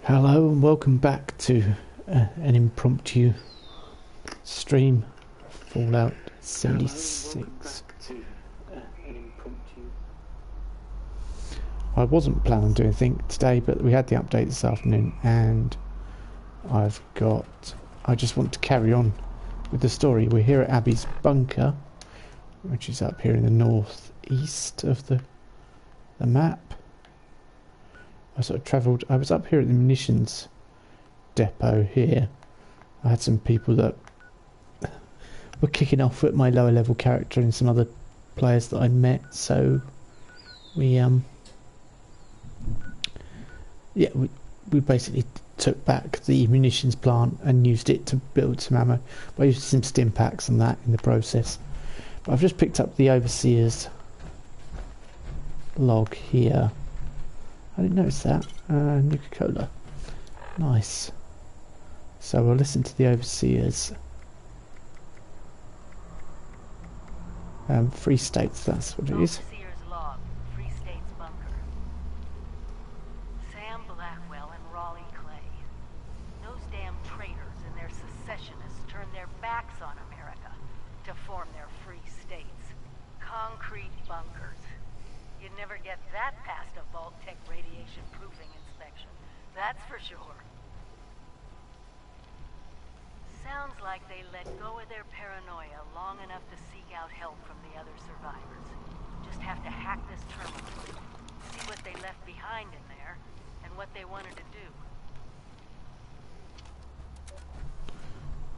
Hello and welcome back to an impromptu stream Fallout 76. I wasn't planning on doing anything today, but we had the update this afternoon and I just want to carry on with the story. We're here at Abby's bunker, which is up here in the northeast of the map. I was up here at the munitions depot here. I had some people that were kicking off at my lower level character and some other players that I met, so we basically took back the munitions plant and used it to build some ammo. I used some stim packs and that in the process. But I've just picked up the overseer's log here. I didn't notice that. Nuka-Cola. Nice. So we'll listen to the overseers. Free States, that's what it is. Overseer's log, Free States bunker. Sam Blackwell and Raleigh Clay. Those damn traitors and their secessionists turned their backs on America to form their Free States. Concrete bunkers. You'd never get that past a Vault-Tec radiation proofing inspection. That's for sure. Sounds like they let go of their paranoia long enough to seek out help from the other survivors. Just have to hack this terminal, see what they left behind in there, and what they wanted to do.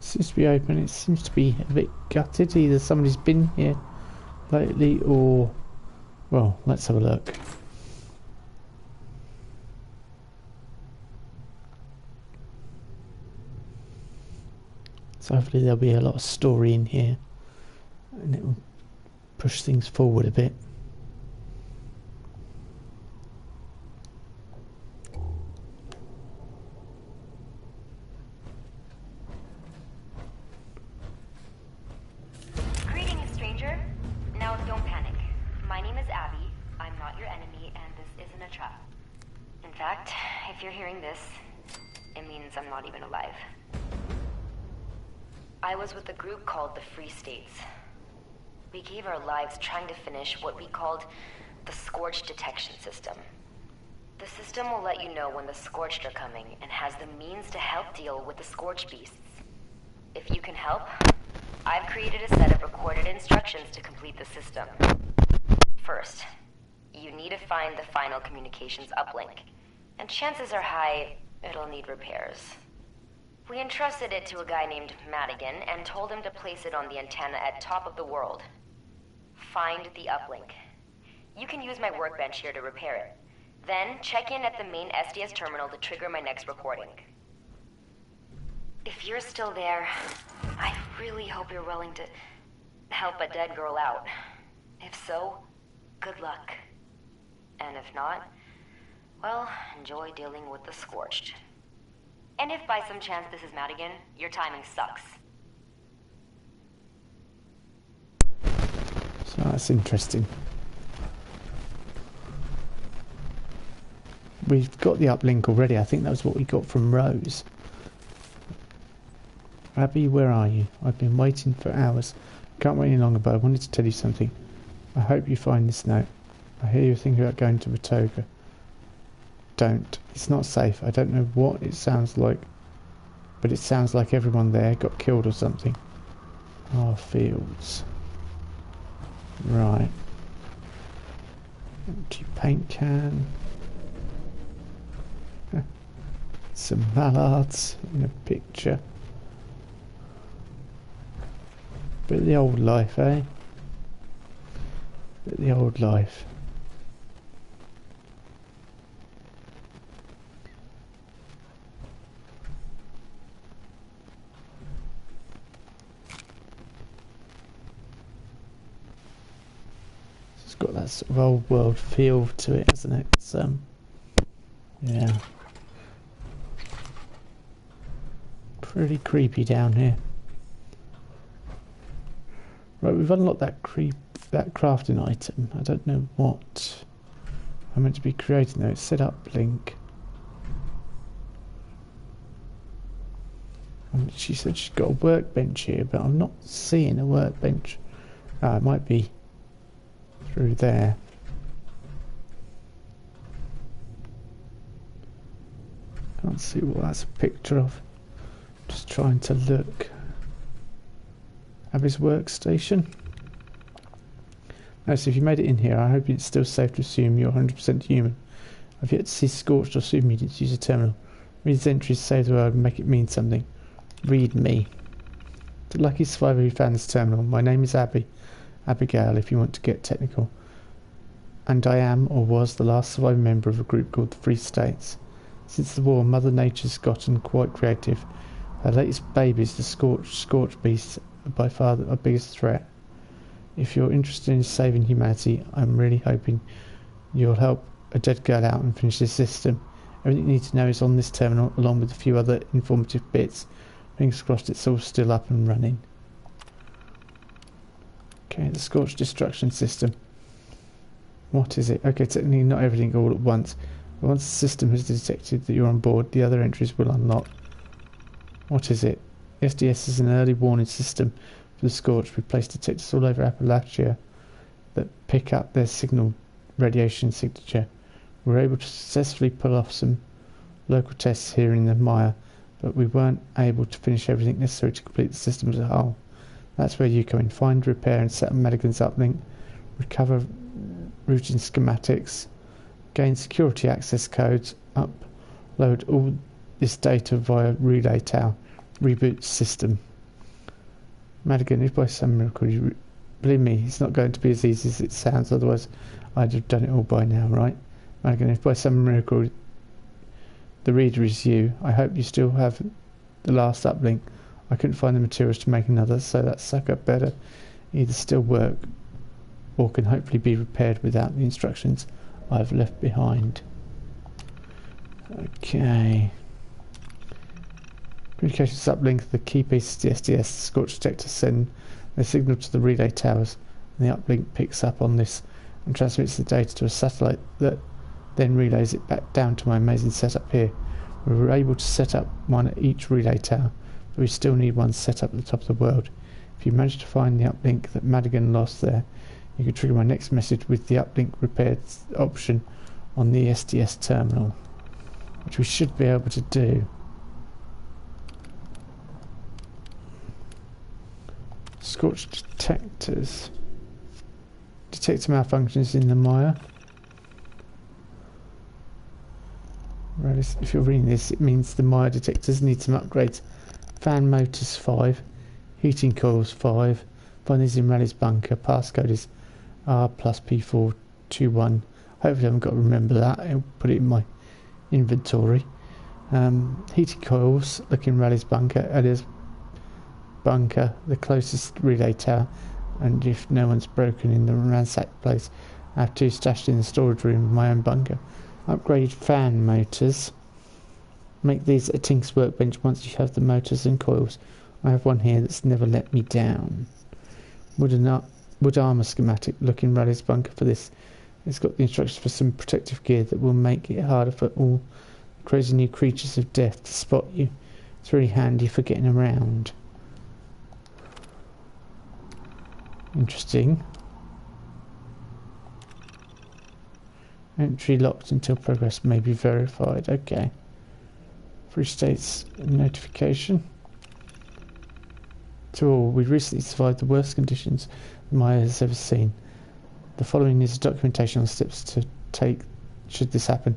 Seems to be open. It seems to be a bit gutted. Either somebody's been here lately or... Well, let's have a look. So hopefully there'll be a lot of story in here and it will push things forward a bit. Greetings, stranger. Now don't panic. My name is Abby. I'm not your enemy, and this isn't a trap. In fact, if you're hearing this, it means I'm not even alive. I was with a group called the Free States. We gave our lives trying to finish what we called the Scorched Detection System. The system will let you know when the Scorched are coming and has the means to help deal with the Scorched beasts. If you can help, I've created a set of recorded instructions to complete the system. First, you need to find the final communications uplink, and chances are high it'll need repairs. We entrusted it to a guy named Madigan and told him to place it on the antenna at top of the world. Find the uplink. You can use my workbench here to repair it. Then check in at the main SDS terminal to trigger my next recording. If you're still there, I really hope you're willing to help a dead girl out. If so, good luck. And if not, well, enjoy dealing with the Scorched. And if by some chance this is Madigan, your timing sucks. So that's interesting. We've got the uplink already. I think that was what we got from Rose. Abby, where are you? I've been waiting for hours. Can't wait any longer, but I wanted to tell you something. I hope you find this note. I hear you're thinking about going to Bethesda. Don't. It's not safe. I don't know what it sounds like, but it sounds like everyone there got killed or something. Our fields. Right. Empty paint can. Some mallards in a picture. Bit of the old life, eh? Bit of the old life. It's got that sort of old world feel to it, hasn't it? It's, yeah. Pretty creepy down here. Right, we've unlocked that crafting item. I don't know what I'm meant to be creating though. It's set up link. And she said she's got a workbench here, but I'm not seeing a workbench. Oh, it might be through there. Can't see what that's a picture of. Just trying to look. Abby's workstation. No, so if you made it in here, I hope it's still safe to assume you're 100% human. I've yet to see Scorched or Super Mutants use a terminal. Read his entries, save the world, and make it mean something. Read me. The lucky survivor who found this terminal. My name is Abby. Abigail, if you want to get technical. And I am, or was, the last surviving member of a group called the Free States. Since the war, Mother Nature's gotten quite creative. Her latest babies, the scorched beasts, are by far our biggest threat. If you're interested in saving humanity, I'm really hoping you'll help a dead girl out and finish this system. Everything you need to know is on this terminal, along with a few other informative bits. Fingers crossed it's all still up and running. Okay, the Scorched Destruction System. What is it? Okay, technically not everything all at once. But once the system has detected that you're on board, the other entries will unlock. What is it? SDS is an early warning system for the Scorched. We place detectors all over Appalachia that pick up their signal radiation signature. We were able to successfully pull off some local tests here in the mire, but we weren't able to finish everything necessary to complete the system as a whole. That's where you come in. Find, repair and set up Madigan's uplink, recover routing schematics, gain security access codes, upload all this data via relay tower, reboot system. Madigan, if by some miracle you... Believe me, it's not going to be as easy as it sounds, otherwise I'd have done it all by now, right? Madigan, if by some miracle the reader is you, I hope you still have the last uplink. I couldn't find the materials to make another, so that sucker better either still work or can hopefully be repaired without the instructions I've left behind. Okay. Communications uplink, the key piece is the SDS. The Scorched detectors send their signal to the relay towers, and the uplink picks up on this and transmits the data to a satellite that then relays it back down to my amazing setup here. We were able to set up one at each relay tower, but we still need one set up at the top of the world. If you manage to find the uplink that Madigan lost there, you can trigger my next message with the uplink repaired option on the SDS terminal, which we should be able to do. Scorched detectors. Detector malfunctions in the mire. If you're reading this, it means the mire detectors need some upgrades. Fan motors 5, heating coils 5. Find these in Raleig's bunker. Passcode is R plus P421. Hopefully I haven't got to remember that. I'll put it in my inventory. Heating coils, look in Raleig's bunker. Elia's bunker, the closest relay tower, and if no one's broken in the ransacked place, I have 2 stashed in the storage room of my own bunker. Upgrade fan motors. Make these a Tink's workbench once you have the motors and coils. I have one here that's never let me down. Wood armour schematic. Look in Raleig's bunker for this. It's got the instructions for some protective gear that will make it harder for all crazy new creatures of death to spot you. It's really handy for getting around. Interesting. Entry locked until progress may be verified. Okay. Free States notification. To all, we recently survived the worst conditions Maya has ever seen. The following is documentation on steps to take should this happen.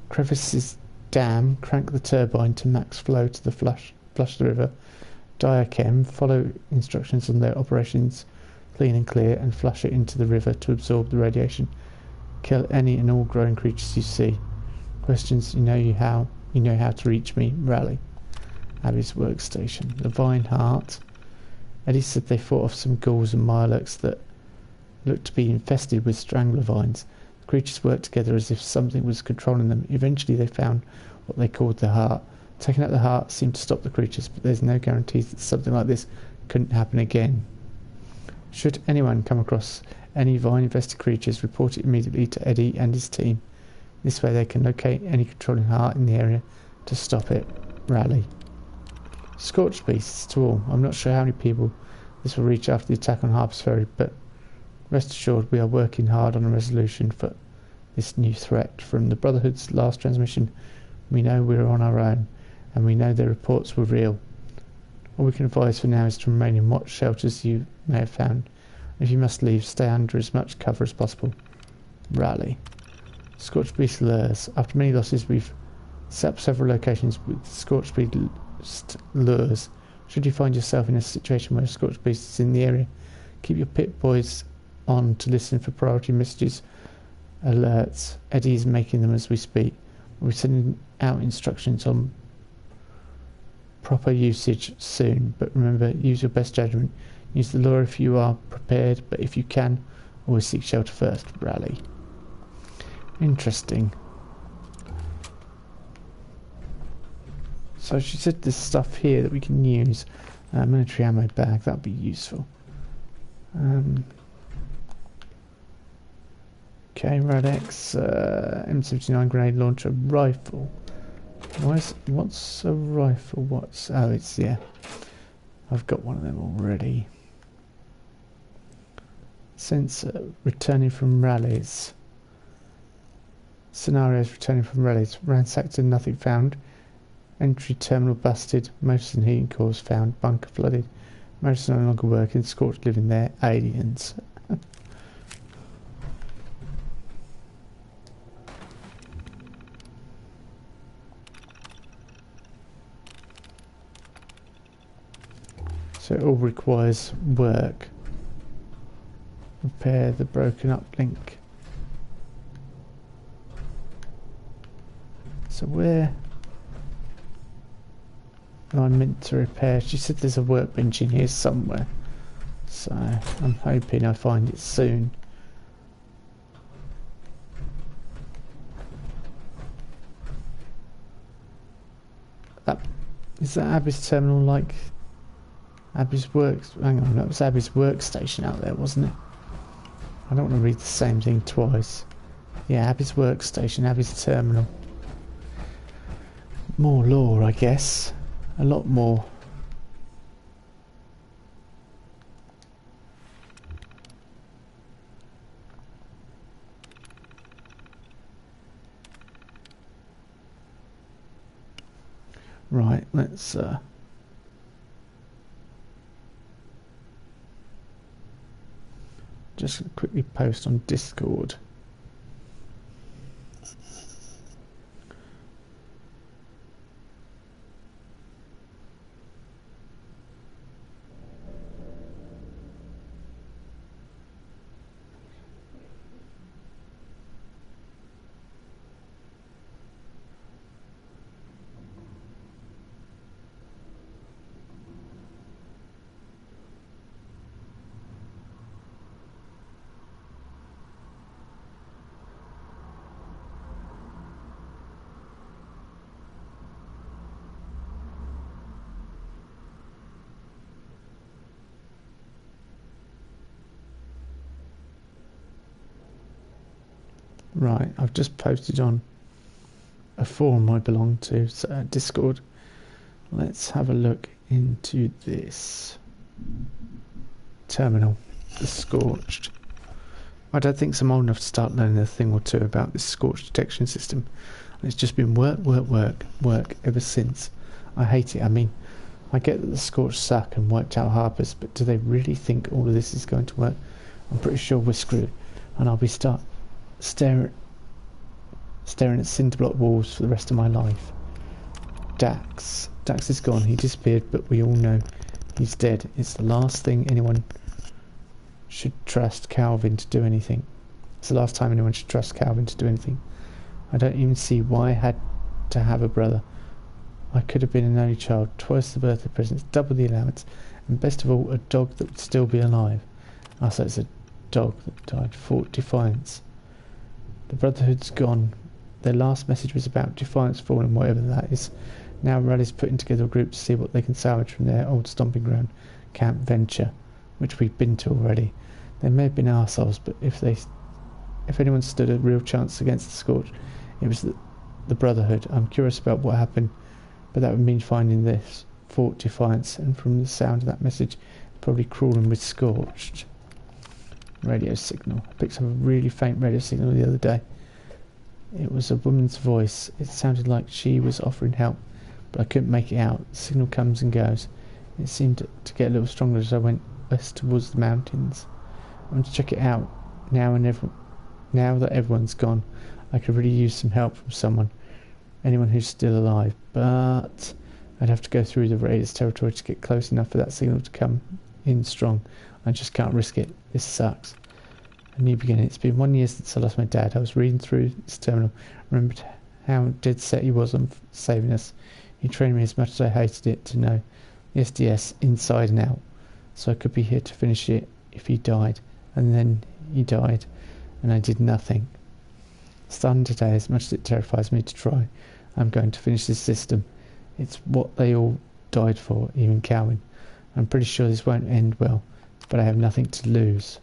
Crevices dam, crank the turbine to max flow to the flush the river. Diachem, follow instructions on their operations, clean and clear, and flush it into the river to absorb the radiation. Kill any and all growing creatures you see. Questions, you know how to reach me. Rally. Abby's workstation. The Vine Heart. Eddie said they fought off some ghouls and mirelurks that looked to be infested with strangler vines. The creatures worked together as if something was controlling them. Eventually they found what they called the heart. Taking out the heart seemed to stop the creatures, but there's no guarantees that something like this couldn't happen again. Should anyone come across any vine-infested creatures, report it immediately to Eddie and his team. This way they can locate any controlling heart in the area to stop it. Rally. Scorched beasts to all. I'm not sure how many people this will reach after the attack on Harper's Ferry, but rest assured we are working hard on a resolution for this new threat. From the Brotherhood's last transmission, we know we're on our own, and we know their reports were real. All we can advise for now is to remain in what shelters you may have found. If you must leave, stay under as much cover as possible. Rally. Scorched Beast lures. After many losses, we've set up several locations with Scorched Beast lures. Should you find yourself in a situation where a Scorched Beast is in the area, keep your pit boys on to listen for priority messages, alerts. Eddie is making them as we speak. We'll be sending out instructions on proper usage soon, but remember, use your best judgment. Use the lure if you are prepared, but if you can, always seek shelter first. Rally. Interesting. So she said there's stuff here that we can use. Military ammo bag, that would be useful. Okay, Radex, M79 grenade launcher, rifle. What's a rifle? Oh, it's, yeah. I've got one of them already. Sensor, returning from rallies. Scenarios, returning from rallies. Ransacked and nothing found. Entry terminal busted. Motors and heating cores found. Bunker flooded. Motors no longer working. Scorched living there. Aliens. So it all requires work. Repair the broken up link. So where am I meant to repair? She said there's a workbench in here somewhere. So I'm hoping I find it soon. Is that Abby's terminal like Abby's works? Hang on, that was Abby's workstation out there, wasn't it? I don't want to read the same thing twice. Yeah, Abby's workstation, Abby's terminal. More lore, I guess. A lot more. Right, let's just quickly post on Discord. Right, I've just posted on a forum I belong to, so Discord. Let's have a look into this terminal, the Scorched. I don't think I'm old enough to start learning a thing or two about this Scorched detection system. It's just been work ever since. I hate it. I mean, I get that the Scorched suck and wiped out Harper's, but do they really think all of this is going to work? I'm pretty sure we're screwed, and I'll be staring at cinder block walls for the rest of my life. Dax is gone. He disappeared, but we all know he's dead. It's the last thing anyone should trust Calvin to do anything. It's the last time anyone should trust Calvin to do anything. I don't even see why I had to have a brother. I could have been an only child, twice the birthday presents, double the allowance, and best of all, a dog that would still be alive. Oh, so it's a dog that died. Fought defiance. The Brotherhood's gone. Their last message was about defiance falling, whatever that is. Now Rally's putting together a group to see what they can salvage from their old stomping ground, Camp Venture, which we've been to already. They may have been arseholes, but if anyone stood a real chance against the Scorch, it was the Brotherhood. I'm curious about what happened, but that would mean finding Fort Defiance, and from the sound of that message, probably crawling with Scorched. Radio signal. I picked up a really faint radio signal the other day. It was a woman's voice. It sounded like she was offering help, but I couldn't make it out. The signal comes and goes. It seemed to get a little stronger as I went west towards the mountains. I want to check it out now that everyone's gone. I could really use some help from someone, anyone who's still alive, but I'd have to go through the Raiders' territory to get close enough for that signal to come in strong. I just can't risk it. This sucks. A new beginning. It's been 1 year since I lost my dad. I was reading through his terminal. I remembered how dead set he was on saving us. He trained me as much as I hated it to know the SDS inside and out, so I could be here to finish it if he died. And then he died, and I did nothing. Starting today, as much as it terrifies me to try, I'm going to finish this system. It's what they all died for, even Calvin. I'm pretty sure this won't end well, but I have nothing to lose.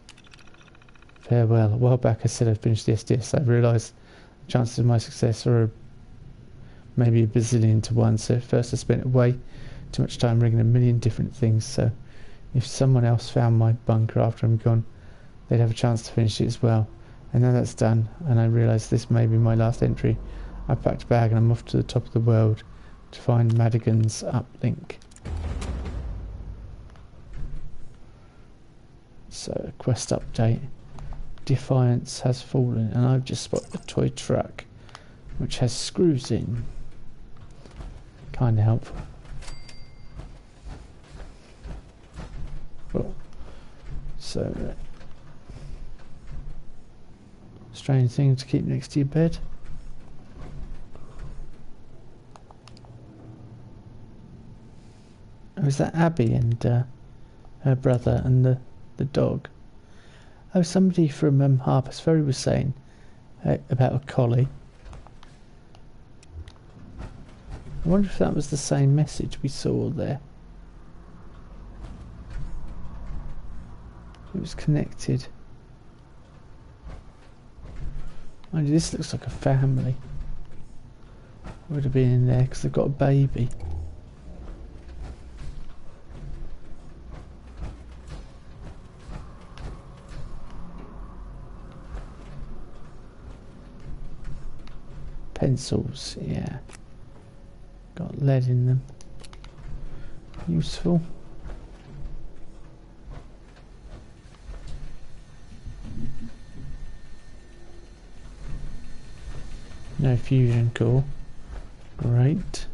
Farewell. A while back I said I'd finished the SDS. I realised the chances of my success are maybe a bazillion to one, so first I spent way too much time rigging a million different things, so if someone else found my bunker after I'm gone, they'd have a chance to finish it as well. And now that's done, and I realise this may be my last entry. I've packed a bag and I'm off to the top of the world to find Madigan's uplink. So, quest update. Defiance has fallen, and I've just spotted a toy truck which has screws in. Kinda helpful. Well, so strange thing to keep next to your bed. Oh, is that Abby and her brother and the dog? Oh, somebody from Harper's Ferry was saying about a collie. I wonder if that was the same message we saw there. It was connected. Mind you, this looks like a family. Would have been in there because they've got a baby. Pencils, yeah. Got lead in them. Useful. No fusion core. Great.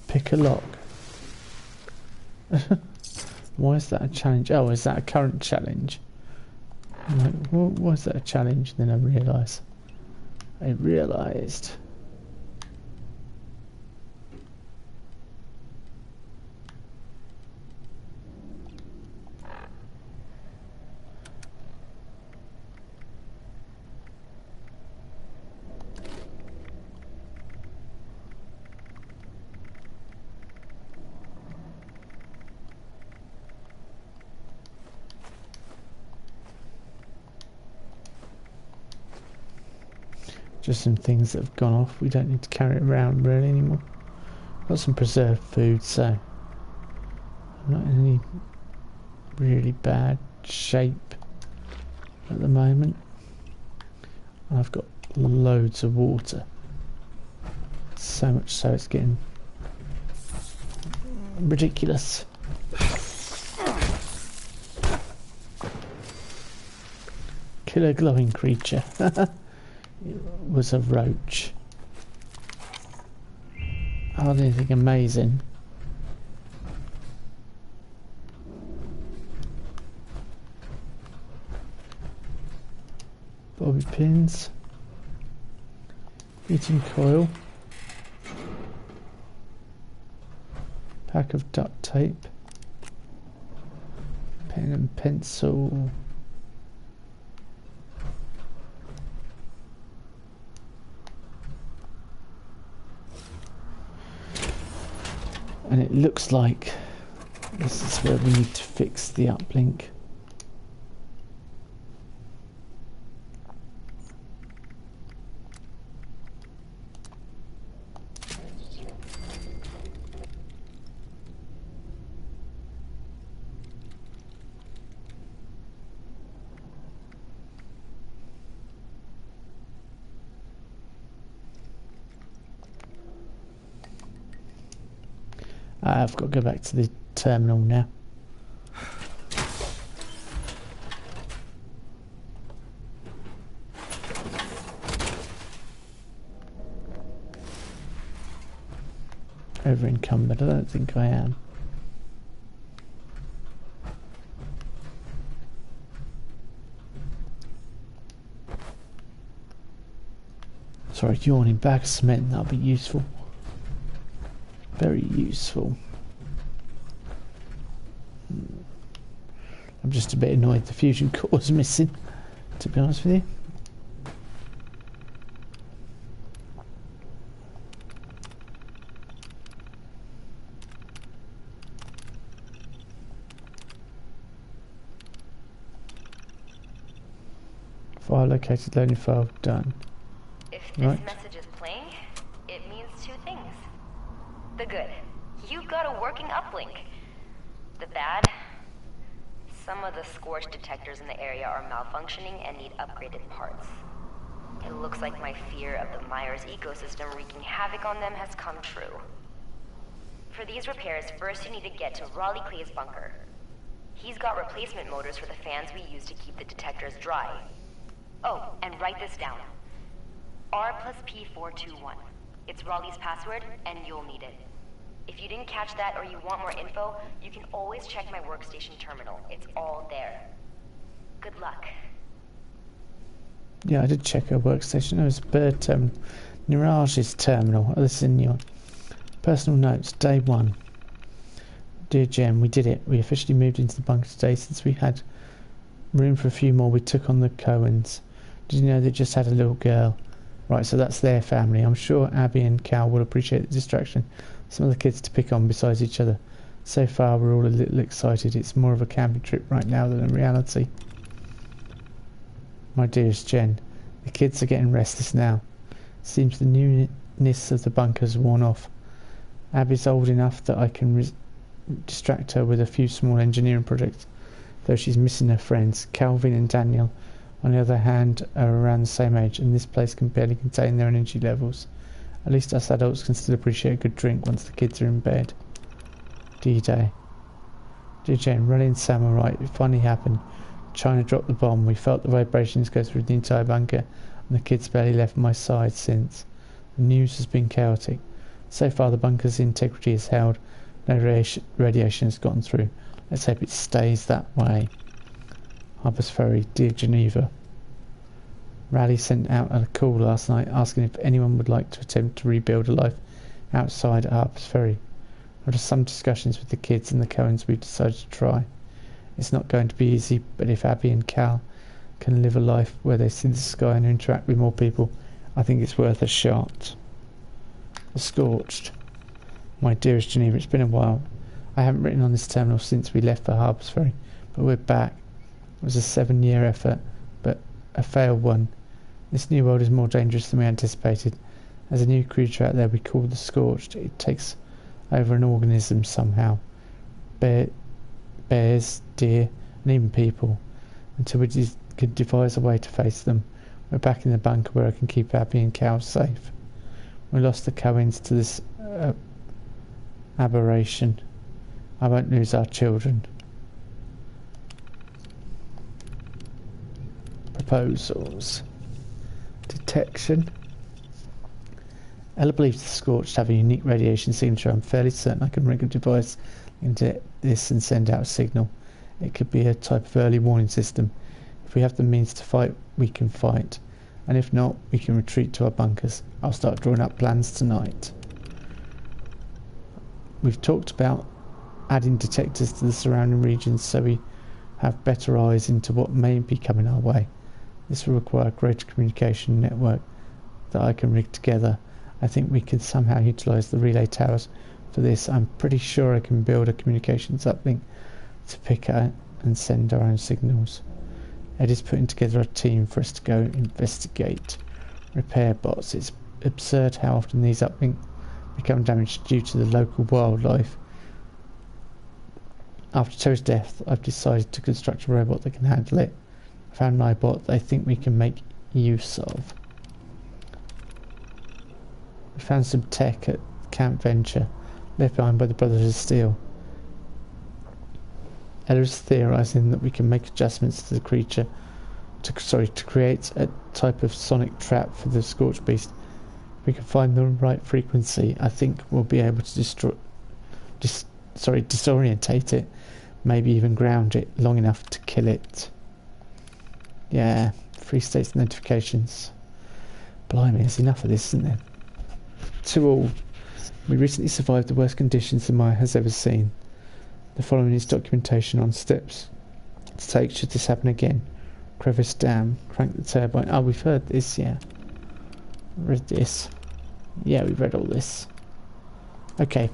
Pick a lock. Why is that a challenge? Oh, is that a current challenge? I'm like, why is that a challenge? Then I realised. Just some things that have gone off. We don't need to carry it around really anymore. Got some preserved food, so I'm not in any really bad shape at the moment. I've got loads of water. So much so it's getting ridiculous. Killer glowing creature. It was a roach. Hardly anything amazing. Bobby pins. Heating coil. Pack of duct tape. Pen and pencil. And it looks like This is where we need to fix the uplink. I've got to go back to the terminal now. Over encumbered, I don't think I am. Sorry, yawning bag of cement, that'll be useful. Very useful. I'm just a bit annoyed the fusion core is missing, to be honest with you. File located, loading file done. If this message is playing, it means two things. The good, you've got a working uplink. The bad, some of the scorch detectors in the area are malfunctioning and need upgraded parts. It looks like my fear of the Myers ecosystem wreaking havoc on them has come true. For these repairs, first you need to get to Raleigh Clay's bunker. He's got replacement motors for the fans we use to keep the detectors dry. Oh, and write this down. R+P421. It's Raleigh's password, and you'll need it. If you didn't catch that or you want more info, you can always check my workstation terminal. It's all there. Good luck. Yeah, I did check her workstation. It was Bird Terminal. Mirage's terminal. Oh, this is a new one. Personal notes, day 1. Dear Jen, we did it. We officially moved into the bunker today. Since we had room for a few more, we took on the Cohens. Did you know they just had a little girl? Right, so that's their family. I'm sure Abby and Cal will appreciate the distraction. Some of the kids to pick on besides each other. So far, we're all a little excited. It's more of a camping trip right now than a reality. My dearest Jen, the kids are getting restless now. Seems the newness of the bunker's worn off. Abby's old enough that I can distract her with a few small engineering projects, though she's missing her friends. Calvin and Daniel, on the other hand, are around the same age, and this place can barely contain their energy levels. At least us adults can still appreciate a good drink once the kids are in bed. D-Day. Dear Jen, Riley and Sam are right. It finally happened. China dropped the bomb. We felt the vibrations go through the entire bunker, and the kids barely left my side since. The news has been chaotic. So far, the bunker's integrity is held. No radiation has gotten through. Let's hope it stays that way. Harper's Ferry, dear Geneva. Raleigh sent out a call last night asking if anyone would like to attempt to rebuild a life outside Harper's Ferry. After some discussions with the kids and the Cohens, we've decided to try. It's not going to be easy, but if Abby and Cal can live a life where they see the sky and interact with more people, I think it's worth a shot. The Scorched. My dearest Geneva, it's been a while. I haven't written on this terminal since we left for Harper's Ferry, but we're back. It was a 7-year effort, but a failed one. This new world is more dangerous than we anticipated. There's a new creature out there we call the Scorched. It takes over an organism somehow. Bears, deer, and even people. Until we could devise a way to face them. We're back in the bunker where I can keep Abby and Cal safe. We lost the Cohens to this aberration. I won't lose our children. Proposals. Detection. Ella believes the Scorched have a unique radiation signature. I'm fairly certain I can rig a device into this and send out a signal. It could be a type of early warning system. If we have the means to fight, we can fight. And if not, we can retreat to our bunkers. I'll start drawing up plans tonight. We've talked about adding detectors to the surrounding regions so we have better eyes into what may be coming our way. This will require a greater communication network that I can rig together. I think we can somehow utilise the relay towers for this. I'm pretty sure I can build a communications uplink to pick out and send our own signals. Ed is putting together a team for us to go investigate repair bots. It's absurd how often these uplinks become damaged due to the local wildlife. After Terry's death, I've decided to construct a robot that can handle it. I found an iBot that I think we can make use of. We found some tech at Camp Venture, left behind by the Brothers of Steel. Ella is theorising that we can make adjustments to the creature to create a type of sonic trap for the Scorch Beast. If we can find the right frequency, I think we'll be able to disorientate it, maybe even ground it long enough to kill it. Yeah, Free States notifications. Blimey, there's enough of this, isn't there? To all, we recently survived the worst conditions the Maya has ever seen. The following is documentation on steps to take should this happen again. Crevice Dam, crank the turbine. Oh, we've heard this, yeah. Read this. Yeah, we've read all this. Okay.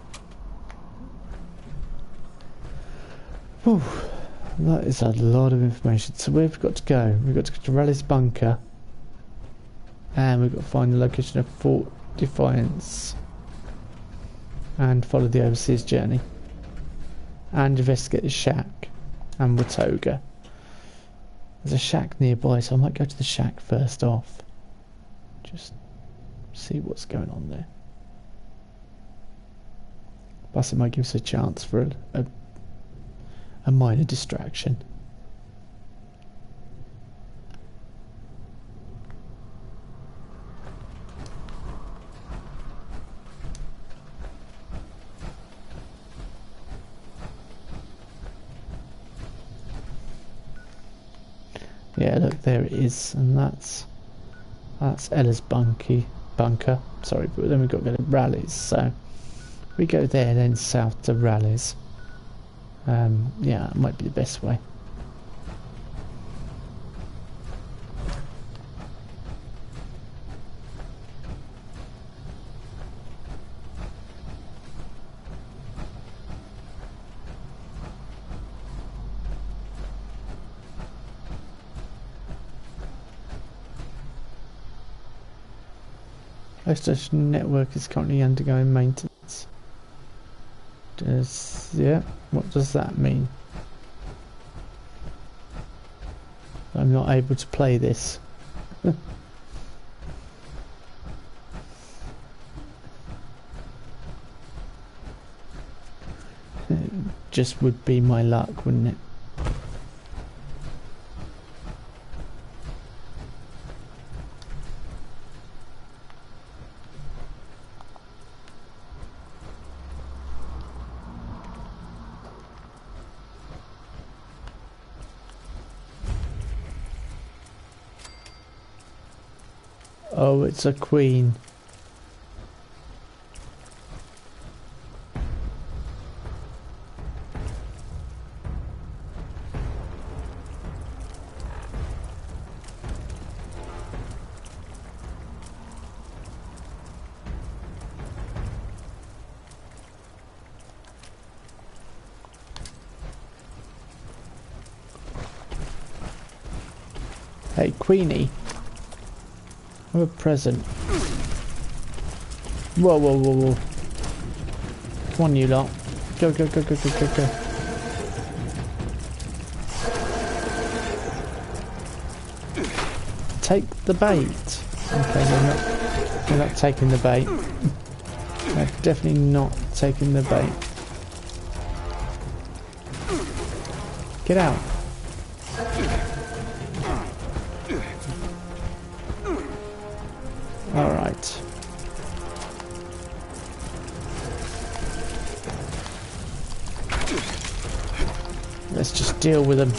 Whew. That is a lot of information. So where have we got to go? We've got to go to Raleigh's bunker. And we've got to find the location of Fort Defiance. And follow the overseas journey. And investigate the shack and Watoga. There's a shack nearby, so I might go to the shack first off. Just see what's going on there. Plus it might give us a chance for a minor distraction. Yeah, look, there it is, and that's Ella's bunker. Sorry, but then we've got to go to Raleigh's, so we go there, then south to Raleigh's. Yeah, it might be the best way. Station network is currently undergoing maintenance. What does that mean? I'm not able to play this. It just would be my luck, wouldn't it? Oh, it's a queen. Hey, Queenie. I have a present. Whoa, whoa, whoa, whoa. Come on, you lot. Go, go, go, go, go, go, go. Take the bait. Okay, they're not taking the bait. They're definitely not taking the bait. Get out. Alright. Let's just deal with them.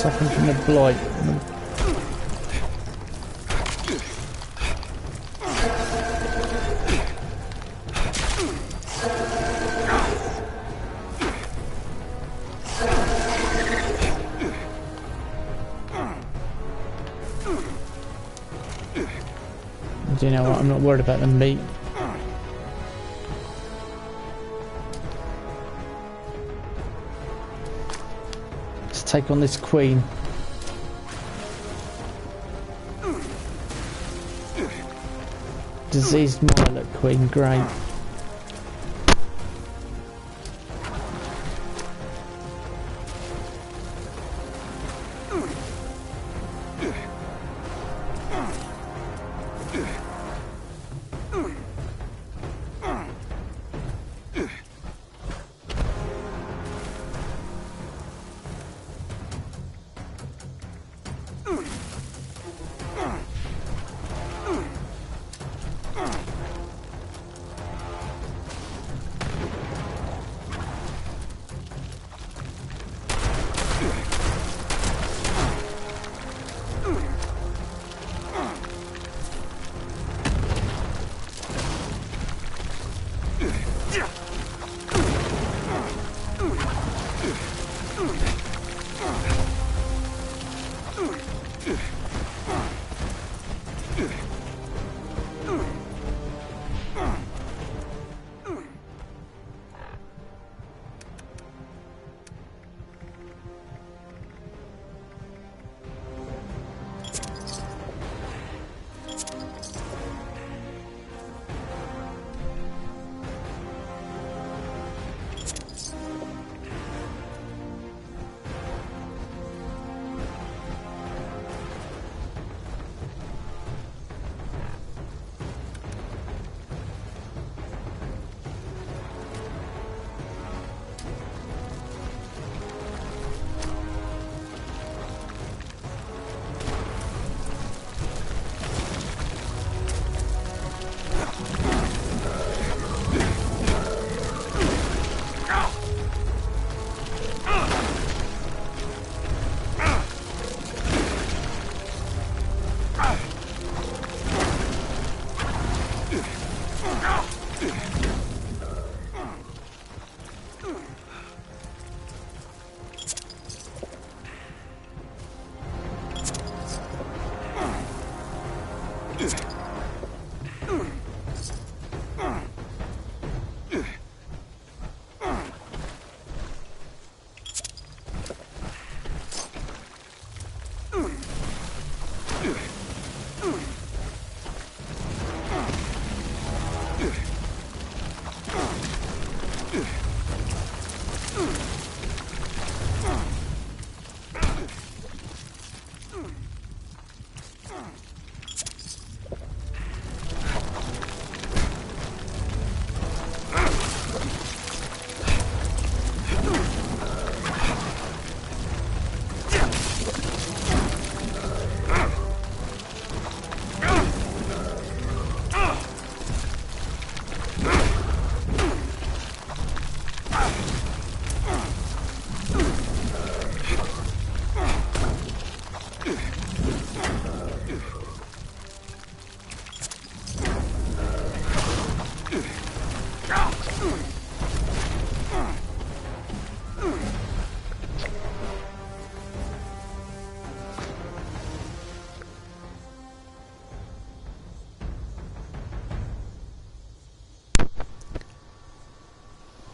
suffering from the blight. Do you know what? I'm not worried about the meat. Let's take on this queen. Diseased Milet queen, great.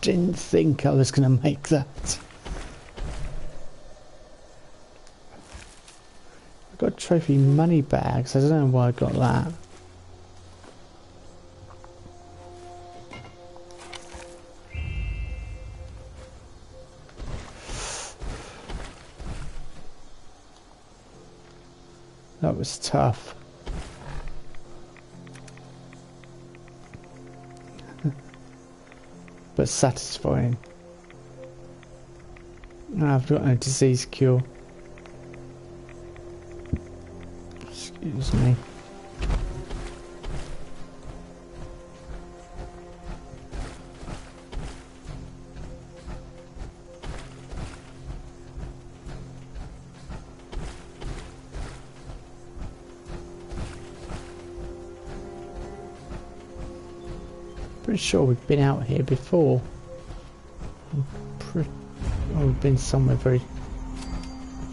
Didn't think I was going to make that. I got trophy money bags. I don't know why I got that. That was tough. But satisfying. I've got a disease cure. Excuse me. pretty sure we've been out here before. Oh, we've been somewhere very,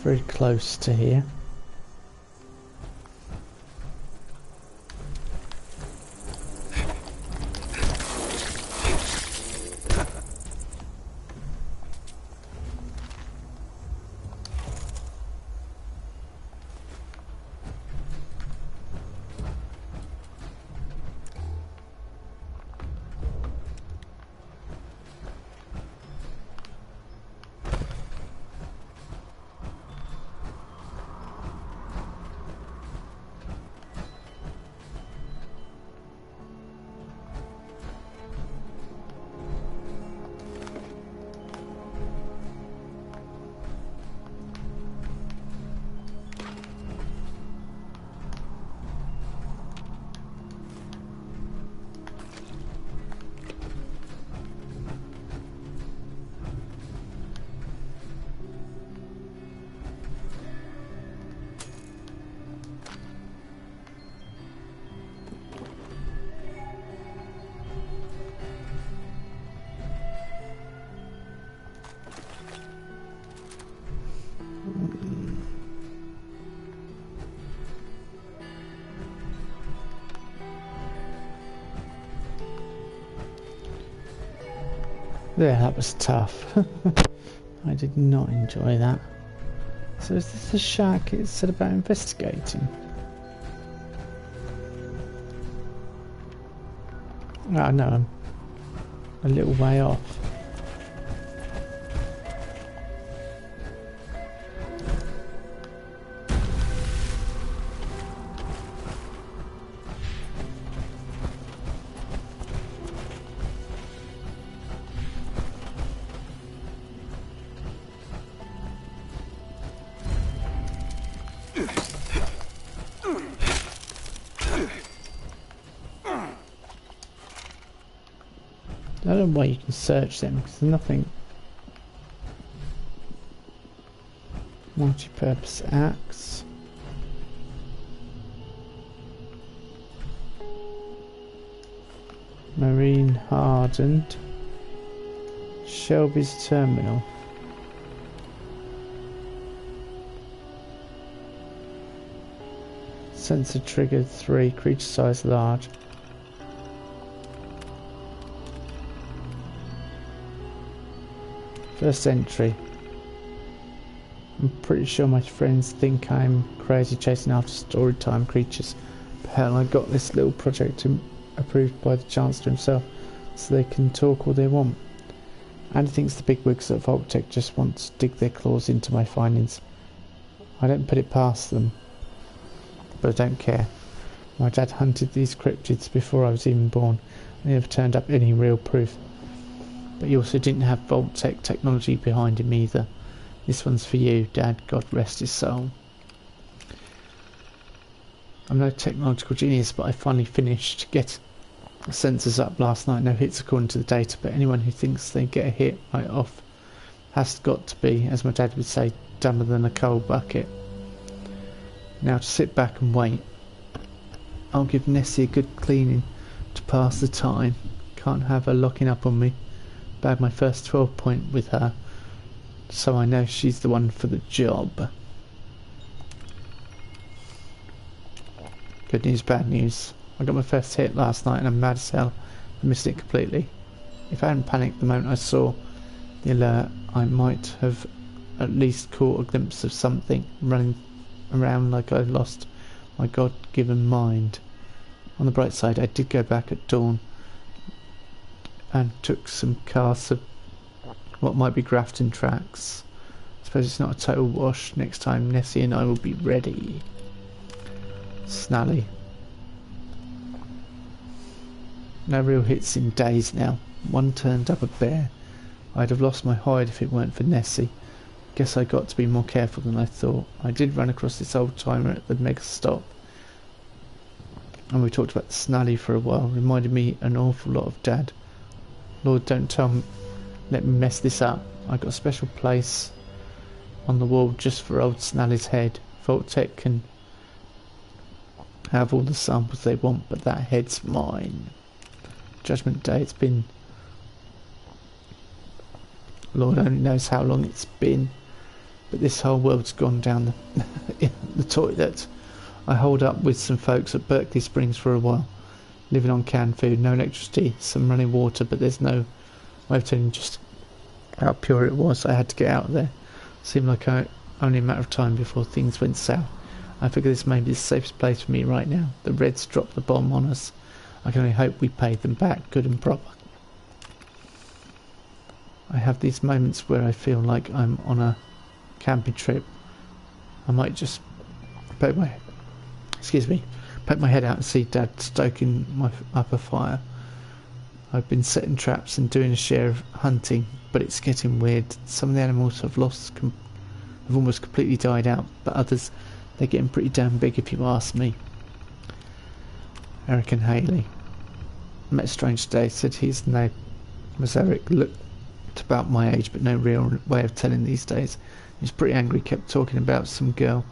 very close to here. There, that was tough. I did not enjoy that. So is this the shack it said about investigating? Oh no, I'm a little way off. I don't know why you can search them, because there's nothing. Multi-purpose axe. Marine hardened. Shelby's terminal. Sensor triggered 3, creature size large. First entry. I'm pretty sure my friends think I'm crazy chasing after storytime creatures. But hell, I got this little project approved by the Chancellor himself, so they can talk all they want. And he thinks the bigwigs at Vault-Tec just want to dig their claws into my findings. I don't put it past them, but I don't care. My dad hunted these cryptids before I was even born, and he never turned up any real proof. But he also didn't have Vault-Tec technology behind him either. This one's for you, Dad, God rest his soul. I'm no technological genius, but I finally finished to get the sensors up last night. No hits according to the data, but anyone who thinks they get a hit right off has got to be, as my dad would say, dumber than a coal bucket. Now to sit back and wait. I'll give Nessie a good cleaning to pass the time. Can't have her locking up on me. Bagged my first 12 point with her, so I know she's the one for the job. Good news, bad news. I got my first hit last night and I'm mad as hell. I missed it completely. If I hadn't panicked the moment I saw the alert, I might have at least caught a glimpse of something running around like I lost my God-given mind. On the bright side, I did go back at dawn and took some casts of what might be Grafton tracks. I suppose it's not a total wash. Next time Nessie and I will be ready. Snally. No real hits in days now. One turned up a bear. I'd have lost my hide if it weren't for Nessie. Guess I got to be more careful than I thought. I did run across this old timer at the mega stop, and we talked about the Snally for a while. Reminded me an awful lot of Dad. Lord, don't let me mess this up. I got a special place on the wall just for old Snally's head. Vault-Tec can have all the samples they want, but that head's mine. Judgment Day. It's been... Lord only knows how long it's been. But this whole world's gone down the toilet. I holed up with some folks at Berkeley Springs for a while. Living on canned food, no electricity, some running water, but there's no way of telling just how pure it was. I had to get out of there. Seemed like only a matter of time before things went south. I figure this may be the safest place for me right now. The Reds dropped the bomb on us. I can only hope we paid them back good and proper. I have these moments where I feel like I'm on a camping trip. I might just poke my head out and see Dad stoking up a fire. I've been setting traps and doing a share of hunting, but it's getting weird. Some of the animals have almost completely died out, but others, they're getting pretty damn big if you ask me. Eric and Haley. I met a stranger today, said his name was Eric, looked about my age but no real way of telling these days. He was pretty angry, kept talking about some girl,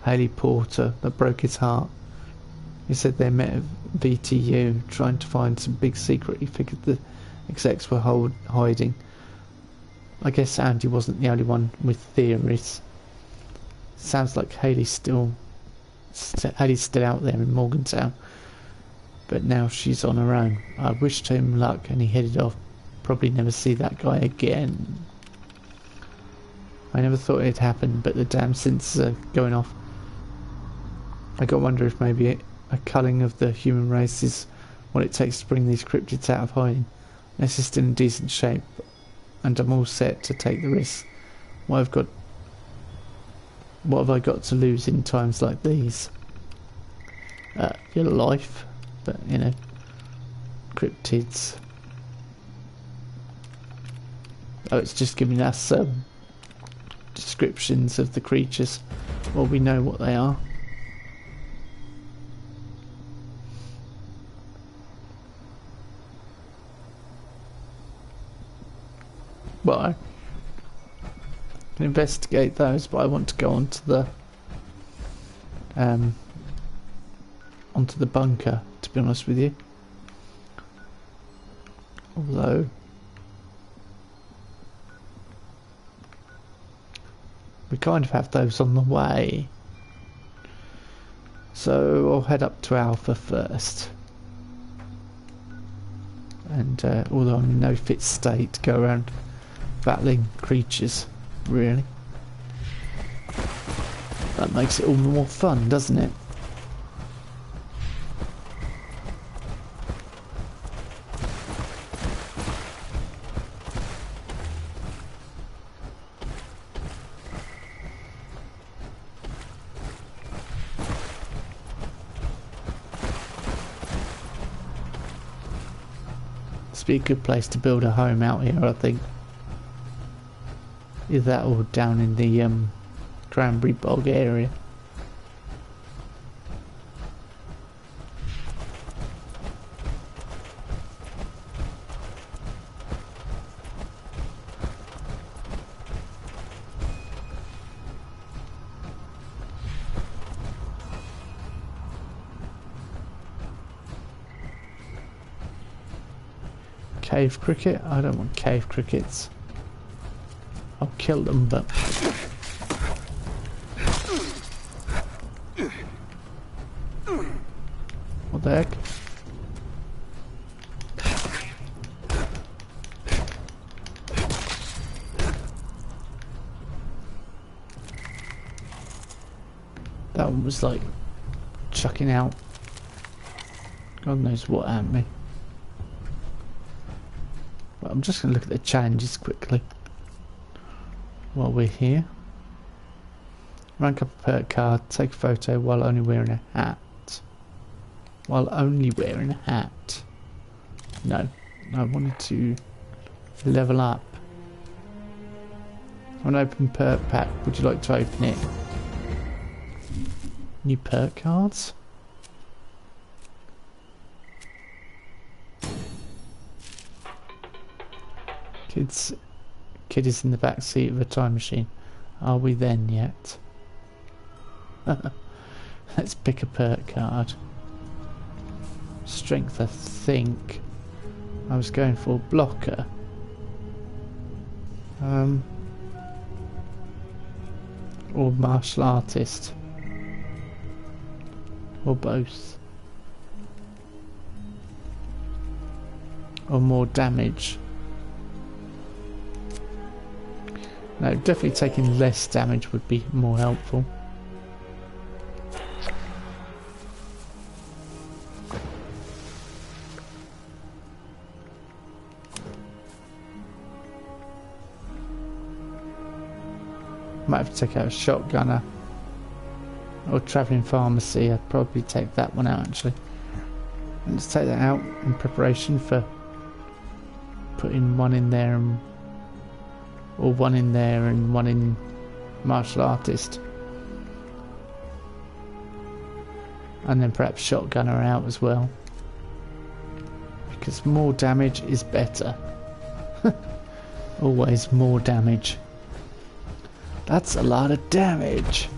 Haley Porter, that broke his heart. He said they met at VTU, trying to find some big secret he figured the execs were hiding. I guess Andy wasn't the only one with theories. Sounds like Haley's still out there in Morgantown, but now she's on her own. I wished him luck and he headed off. Probably never see that guy again. I never thought it'd happen, but the damn sensors are going off. I got to wonder if maybe a culling of the human race is what it takes to bring these cryptids out of hiding. Unless it's still in decent shape, and I'm all set to take the risk. What have I got to lose in times like these? Your life, but you know, cryptids. Oh, it's just giving us descriptions of the creatures. Well, we know what they are. Well, I can investigate those, but I want to go onto the bunker, to be honest with you. Although we kind of have those on the way, so I'll head up to Alpha first. And although I'm in no fit state to go around battling creatures, really. That makes it all the more fun, doesn't it? This would be a good place to build a home out here, I think. Either that or down in the Cranberry Bog area. Cave cricket? I don't want cave crickets. I'll kill them, but... What the heck? That one was like chucking out God knows what at me. Well, I'm just going to look at the challenges quickly while we're here. Rank up a perk card, take a photo while only wearing a hat. While only wearing a hat. No, I wanted to level up. An open perk pack, would you like to open it? New perk cards? Kid is in the back seat of a time machine. Are we then yet? Let's pick a perk card. Strength, I think. I was going for blocker. Or martial artist. Or both. Or more damage. No, definitely taking less damage would be more helpful. Might have to take out a shotgunner or travelling pharmacy. I'd probably take that one out actually. Let's take that out in preparation for putting one in there and, or one in there and one in martial artist. And then perhaps shotgunner out as well. Because more damage is better. Always more damage. That's a lot of damage.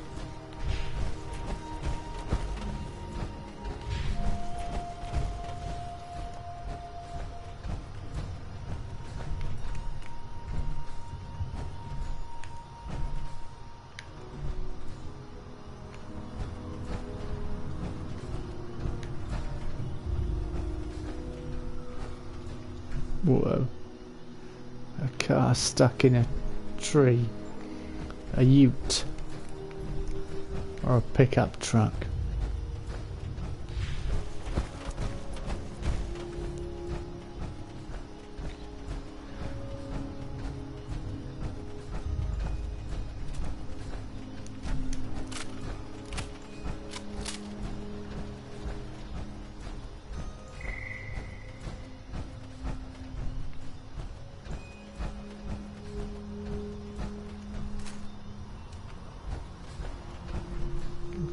Whoa. A car stuck in a tree. A ute. Or a pickup truck.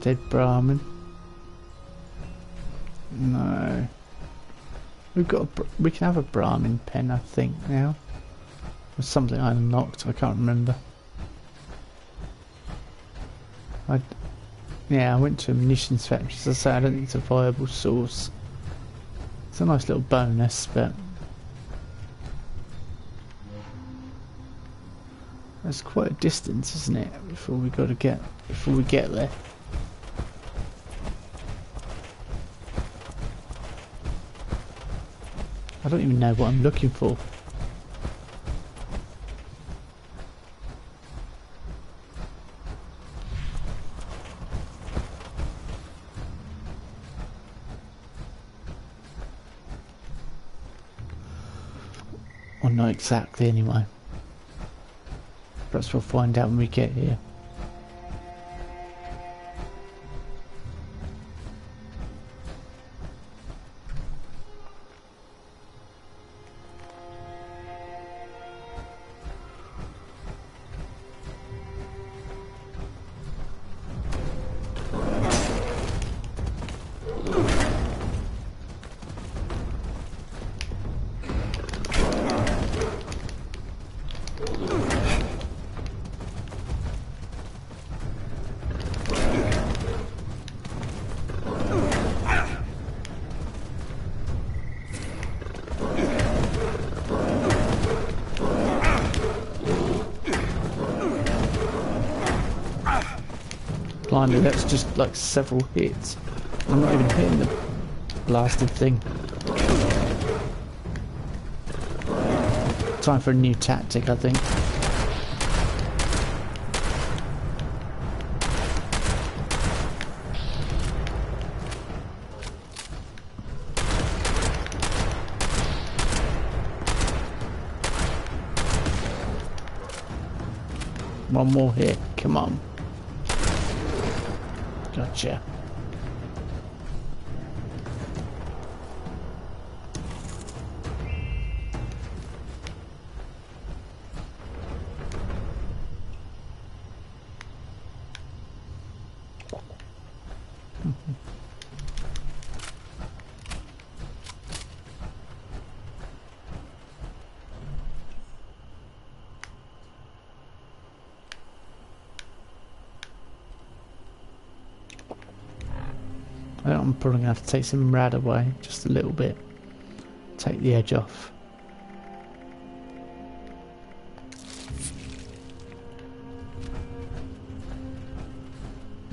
Dead Brahmin. No. We've got we can have a Brahmin pen, I think, now. Or something I unlocked, I can't remember. Yeah, I went to a munitions factory, as I say, I don't think it's a viable source. It's a nice little bonus, but that's quite a distance, isn't it, before we get there. I don't even know what I'm looking for. Or not exactly anyway. Perhaps we'll find out when we get here. Blimey, that's just like several hits. I'm not even hitting the blasted thing. Time for a new tactic, I think. One more hit, come on. Gotcha. I'm probably going to have to take some rad away, just a little bit. take the edge off.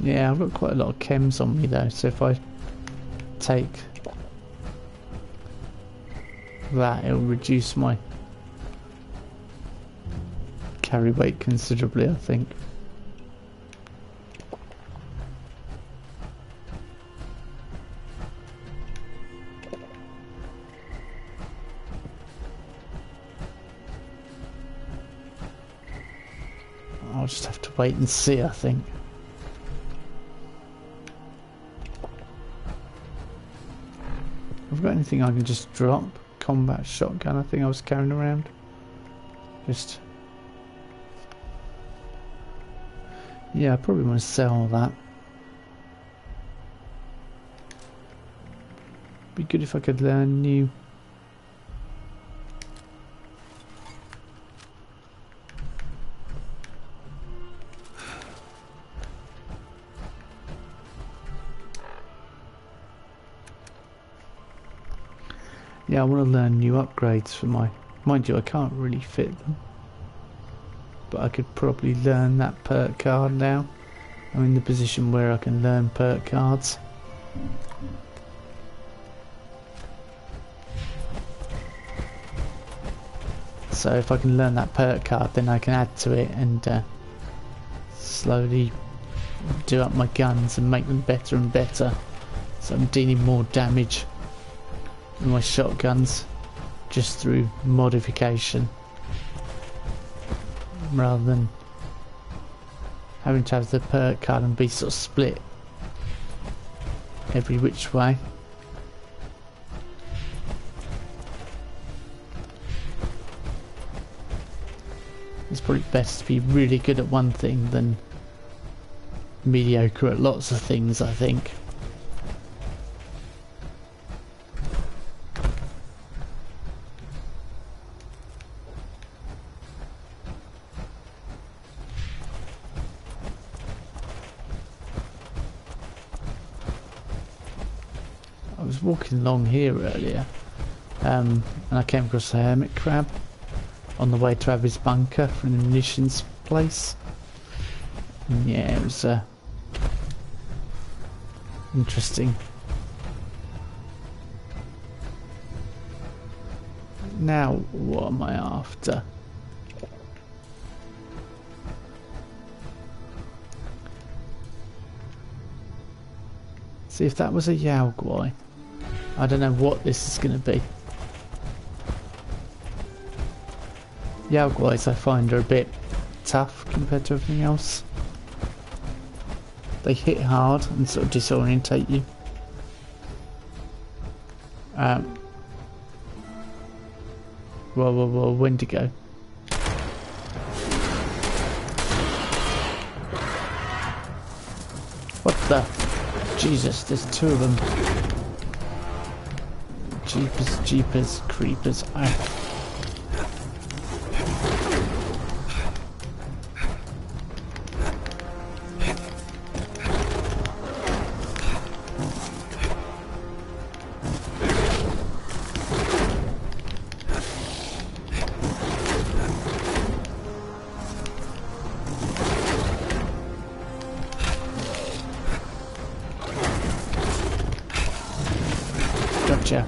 Yeah, I've got quite a lot of chems on me though, so if I take that, it'll reduce my carry weight considerably, I think. I'll just have to wait and see, I think. Have I got anything I can just drop? Combat shotgun, I think I was carrying around. Just... yeah, I probably want to sell that. Be good if I could learn new... yeah, I want to learn new upgrades for my... mind you, I can't really fit them. But I could probably learn that perk card now. I'm in the position where I can learn perk cards. So if I can learn that perk card, then I can add to it and slowly do up my guns and make them better and better. So I'm dealing more damage with my shotguns just through modification, rather than having to have the perk card and be sort of split every which way. It's probably best to be really good at one thing than mediocre at lots of things, I think. I was walking along here earlier and I came across a hermit crab on the way to have his bunker from the munitions place. And yeah, it was interesting. Now what am I after? See, if that was a Yaoguai, I don't know what this is going to be. Yaoguais I find are a bit tough compared to everything else. They hit hard and sort of disorientate you. Whoa, Wendigo. What the? Jesus, there's two of them. Jeepers, creepers. Gotcha.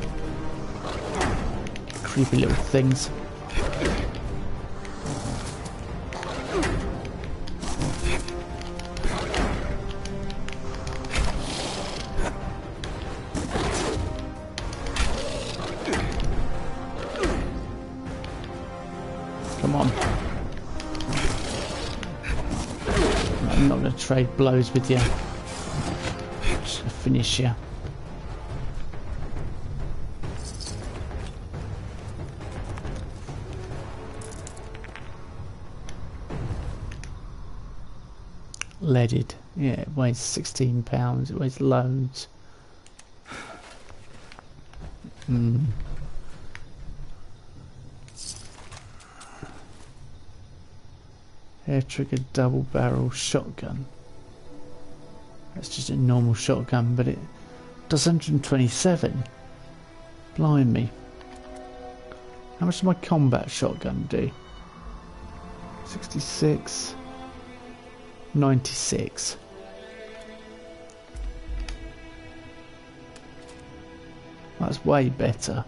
Creepy little things. Come on. I'm not going to trade blows with you. Just to finish you. Leaded. Yeah, it weighs 16 pounds. It weighs loads. Air triggered double barrel shotgun. That's just a normal shotgun, but it does 127. Blimey. How much does my combat shotgun do? 66. 96. That's way better.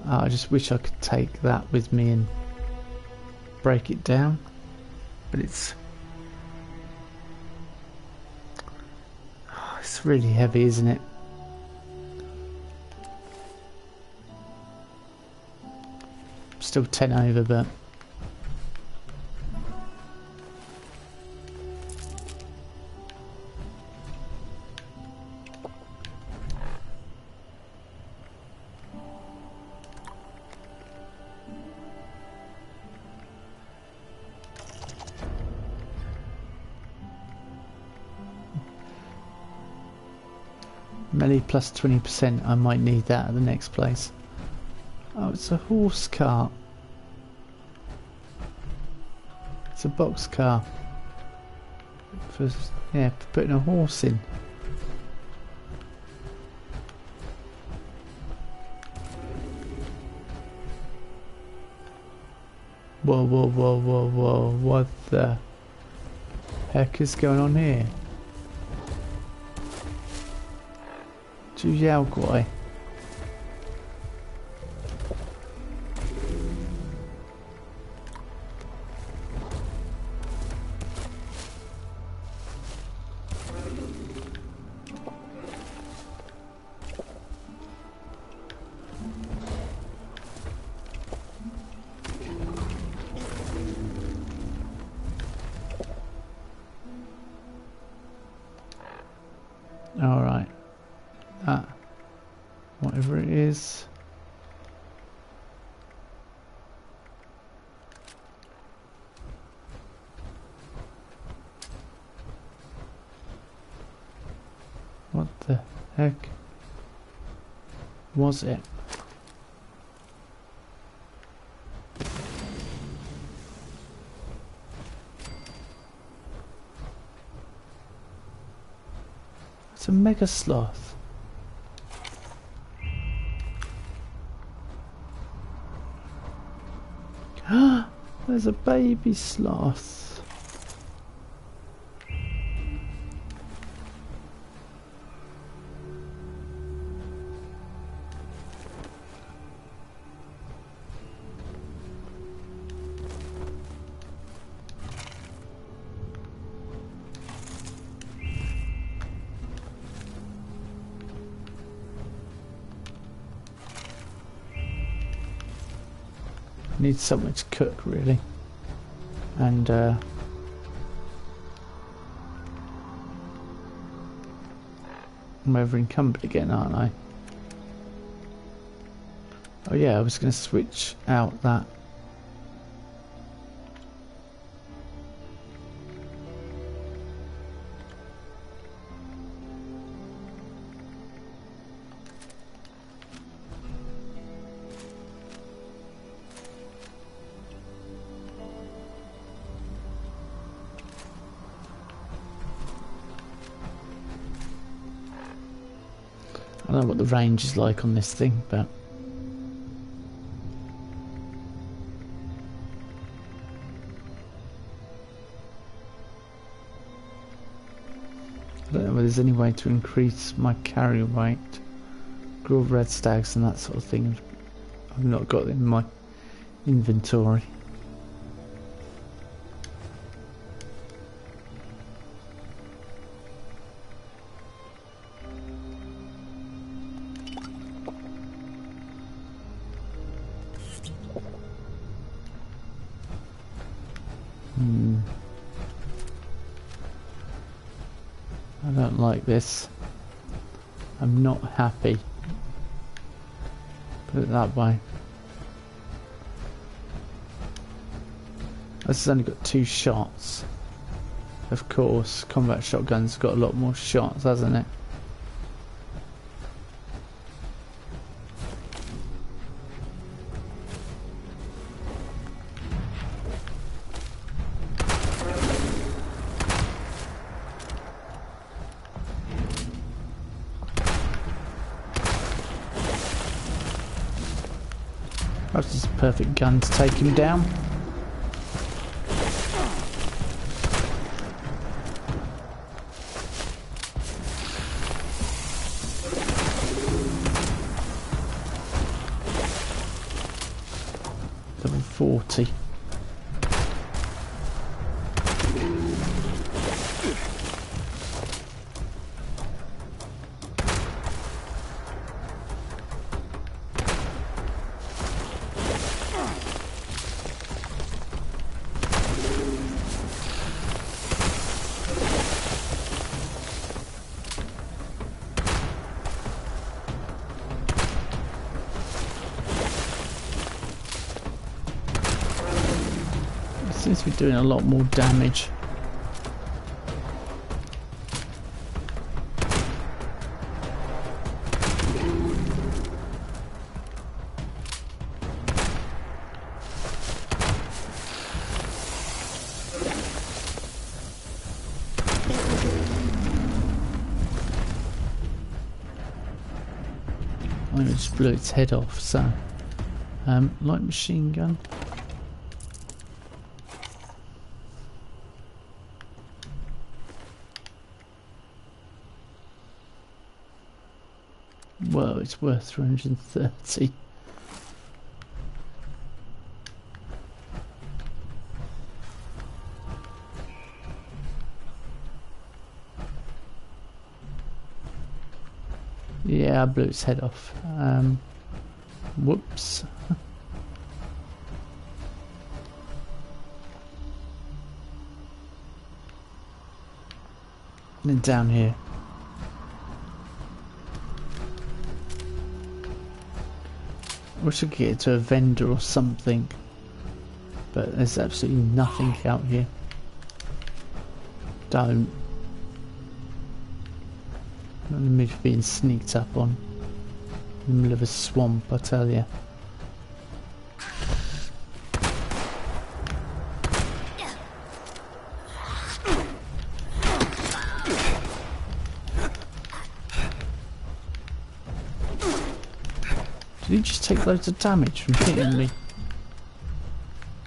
I just wish I could take that with me and break it down, but it's really heavy, isn't it? Still 10 over, but melee plus 20%. I might need that at the next place. Oh, it's a horse cart. It's a box car. For putting a horse in. Whoa, whoa, whoa, whoa, whoa. What the heck is going on here? 猪妖怪. All right. Whatever it is. What the heck was it? It's a mega sloth. There's a baby sloth. Need something to cook, really. And I'm over encumbered again, aren't I? Oh yeah, I was going to switch out that. I don't know what the range is like on this thing, but I don't know whether there's any way to increase my carry weight, grilled red stags and that sort of thing. I've not got it in my inventory. I don't like this. I'm not happy. Put it that way. This has only got 2 shots. Of course, combat shotgun's got a lot more shots, hasn't it? That's just a perfect gun to take him down. Level 40. Seems to be doing a lot more damage. I just blew its head off, so light machine gun. Well, it's worth 330. Yeah, I blew its head off. Whoops. And then down here. I wish I could get to a vendor or something, but there's absolutely nothing out here. Don't. Not in the mood for being sneaked up on. In the middle of a swamp, I tell you. Did he just take loads of damage from hitting me?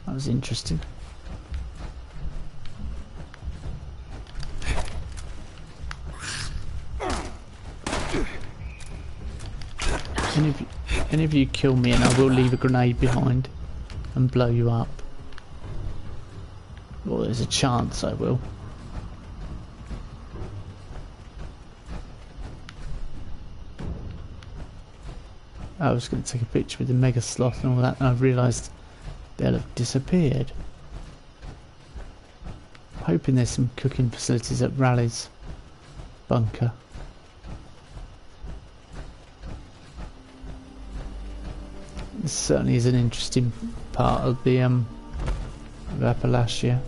That was interesting. Any of you kill me and I will leave a grenade behind and blow you up. Well, there's a chance I will. I was going to take a picture with the mega sloth and all that, and I realised they'll have disappeared. I'm hoping there's some cooking facilities at Raleigh's bunker. This certainly is an interesting part of the of Appalachia.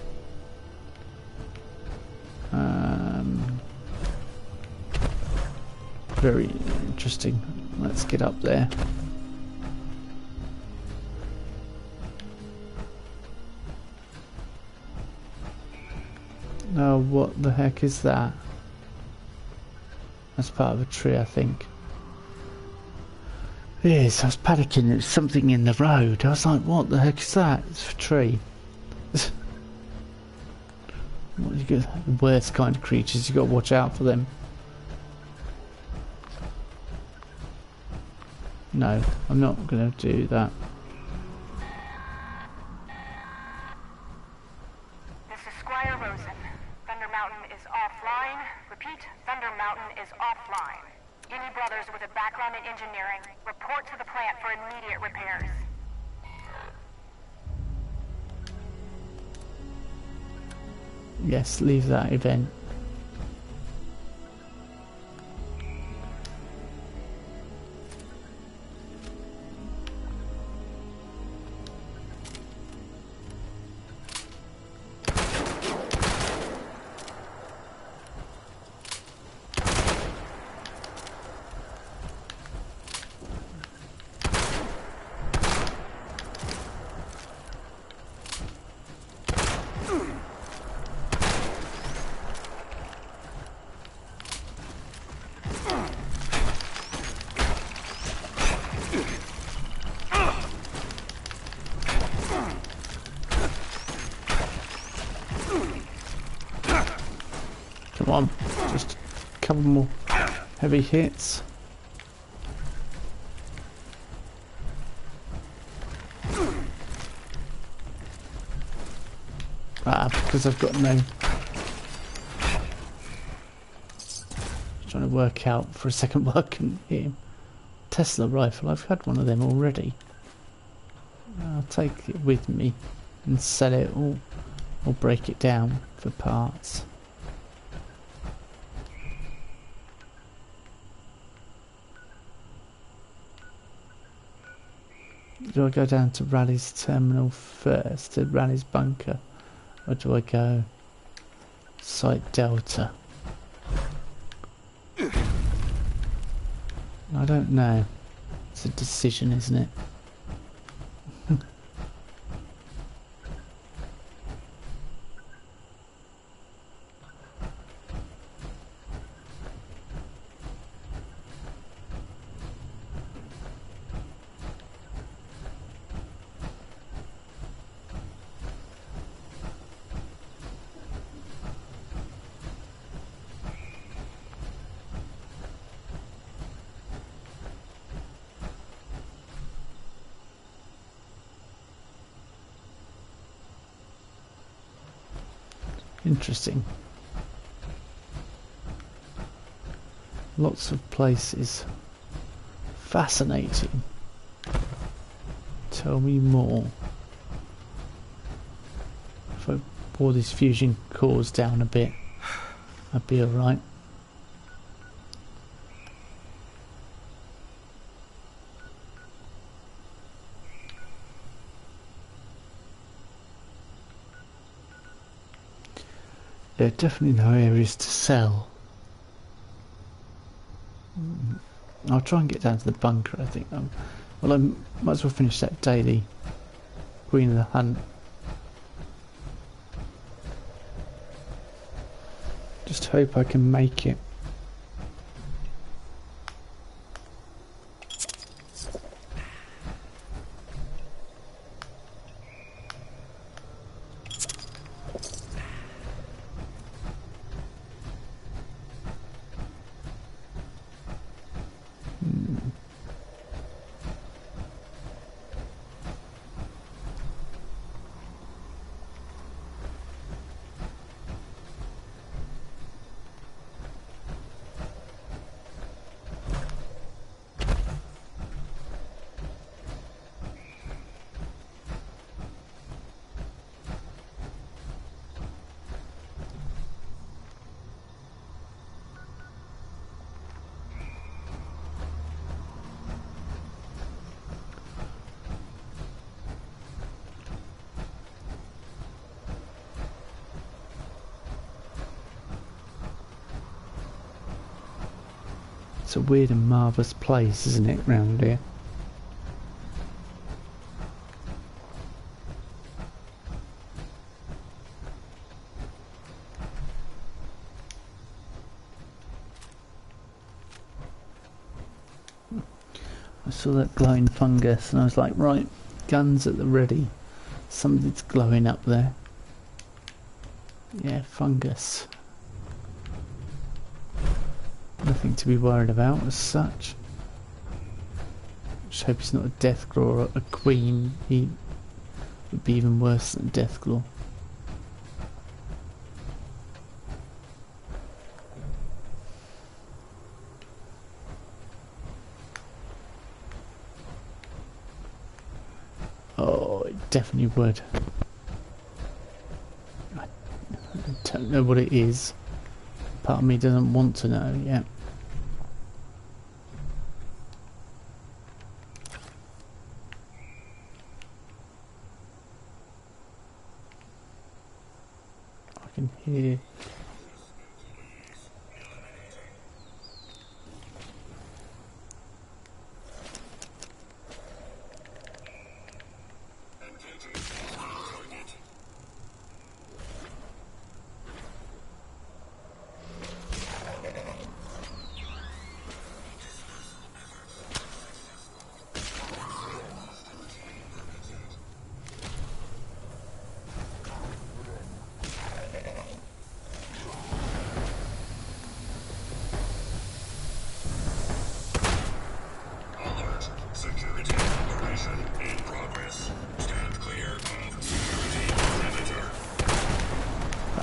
Very interesting. Let's get up there. Oh, what the heck is that? That's part of a tree, I think. Yes, I was panicking. There's something in the road. I was like, what the heck is that? It's a tree. What you got? The worst kind of creatures. You got to watch out for them. No, I'm not going to do that. This is Squire Rosen. Thunder Mountain is offline. Repeat, Thunder Mountain is offline. Any brothers with a background in engineering, report to the plant for immediate repairs. Yes, leave that event. Come on, just a couple more heavy hits. Because I've got no... Trying to work out for a second why I couldn't hit him. Tesla rifle, I've had one of them already. I'll take it with me and sell it or break it down for parts. Do I go down to Raleigh's terminal first, to Raleigh's bunker? Or do I go Site Delta? I don't know. It's a decision, isn't it? Interesting. Lots of places. Fascinating. Tell me more. If I wore these fusion cores down a bit, I'd be alright. There are definitely no areas to sell. I'll try and get down to the bunker, I think. Well, I might as well finish that daily Queen of the Hunt. Just hope I can make it. It's a weird and marvellous place, isn't it, round here? I saw that glowing fungus and I was like, right, guns at the ready. Something's glowing up there. Yeah, fungus. Nothing to be worried about as such. Just hope he's not a Deathclaw or a Queen. He would be even worse than Deathclaw. Oh, it definitely would. I don't know what it is. Part of me doesn't want to know yet. I can hear.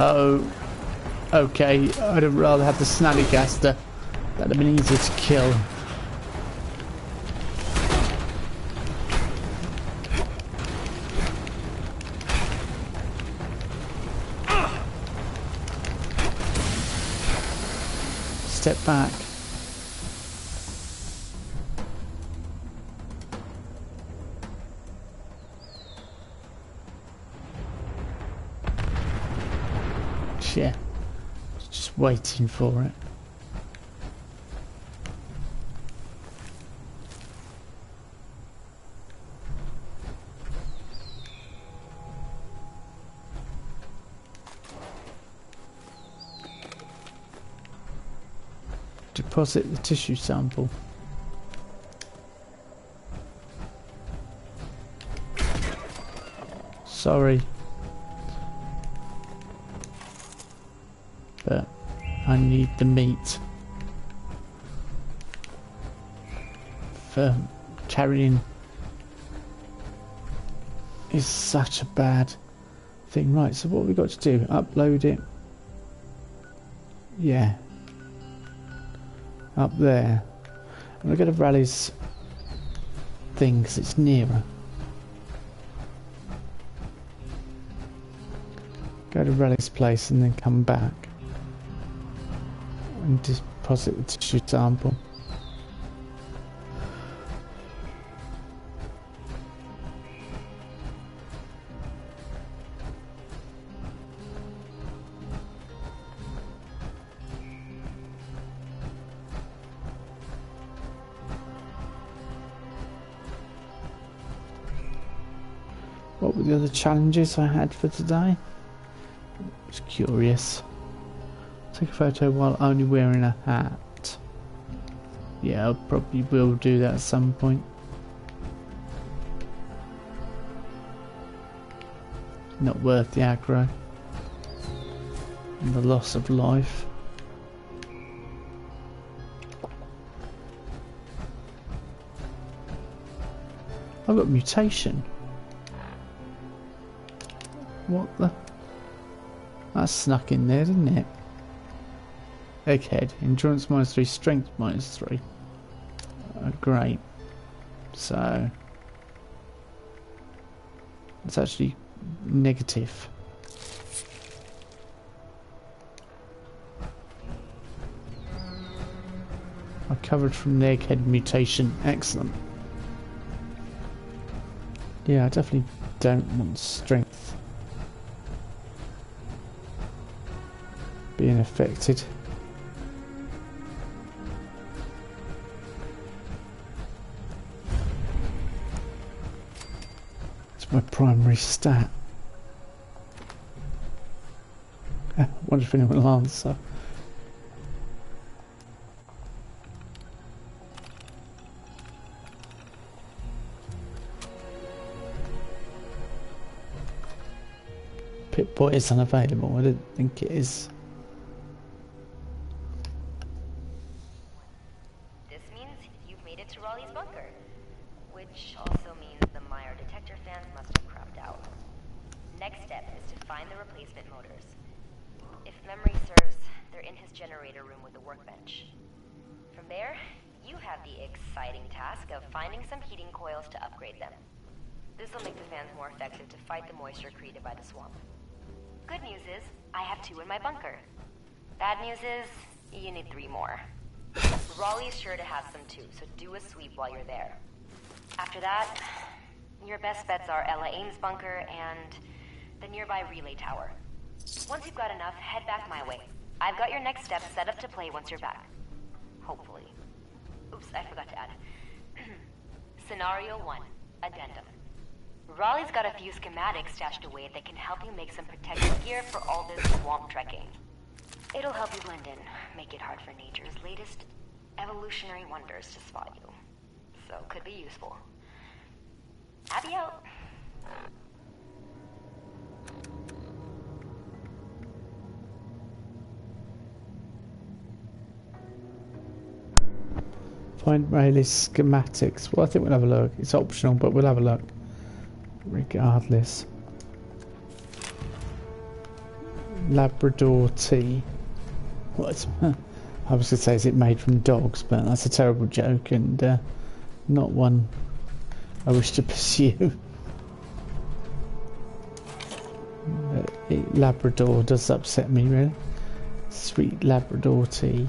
Oh, okay. I'd have rather had the Snallygaster. That'd have been easier to kill. Step back. Yeah, just waiting for it. Deposit the tissue sample. Sorry. But I need the meat for carrying is such a bad thing. Right, so what have we got to do? Upload it. Yeah. Up there. And we're going to Raleigh's thing because it's nearer. Go to Raleigh's place and then come back and deposit the tissue sample. What were the other challenges I had for today? Just curious. Take a photo while only wearing a hat. Yeah, I probably will do that at some point. Not worth the aggro and the loss of life. I've got mutation. What the? That snuck in there, didn't it? Egghead. Endurance -3, strength -3. Great. So it's actually negative. I covered from the egghead mutation. Excellent. Yeah, I definitely don't want strength being affected. It's my primary stat. I wonder if anyone will answer. Pip-Boy is unavailable. I don't think it is. This means you've made it to Raleigh's bunker, which also means the Meyer detector fans must have crapped out. Next step is to find the replacement motors. If memory serves, they're in his generator room with the workbench. From there, you have the exciting task of finding some heating coils to upgrade them. This will make the fans more effective to fight the moisture created by the swamp. Good news is, I have 2 in my bunker. Bad news is, you need 3 more. Raleigh's sure to have some too, so do a sweep while you're there. After that, your best bets are Ella Ames' bunker and the nearby relay tower. Once you've got enough, head back my way. I've got your next step set up to play once you're back. Hopefully. Oops, I forgot to add. Scenario 1, Addendum. Raleigh's got a few schematics stashed away that can help you make some protective gear for all this swamp trekking. It'll help you blend in, make it hard for nature's latest evolutionary wonders to spot you. So, could be useful. Happy out! Find Rayleigh's schematics. Well, I think we'll have a look. It's optional, but we'll have a look. Regardless. Labrador tea. What? I was going to say, is it made from dogs? But that's a terrible joke and not one I wish to pursue. Labrador does upset me, really. Sweet Labrador tea.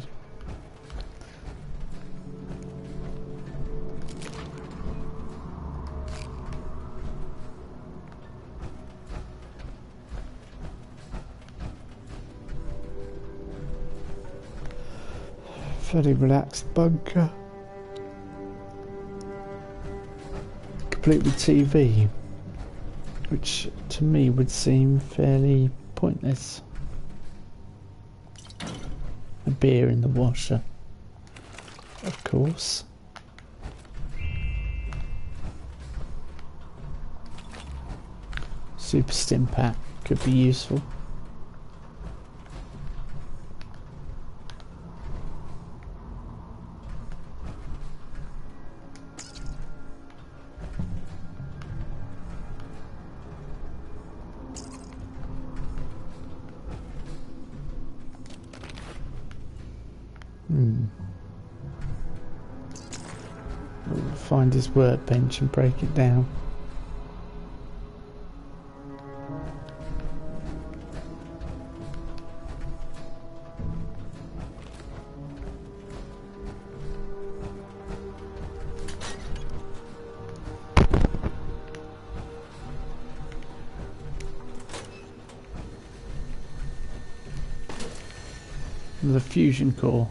Fairly relaxed bunker. Complete with TV, which to me would seem fairly pointless. A beer in the washer, of course. Super stim pack could be useful. We'll find his workbench and break it down. The fusion core.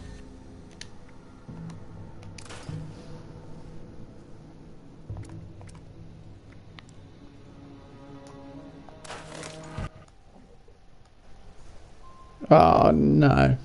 Oh no.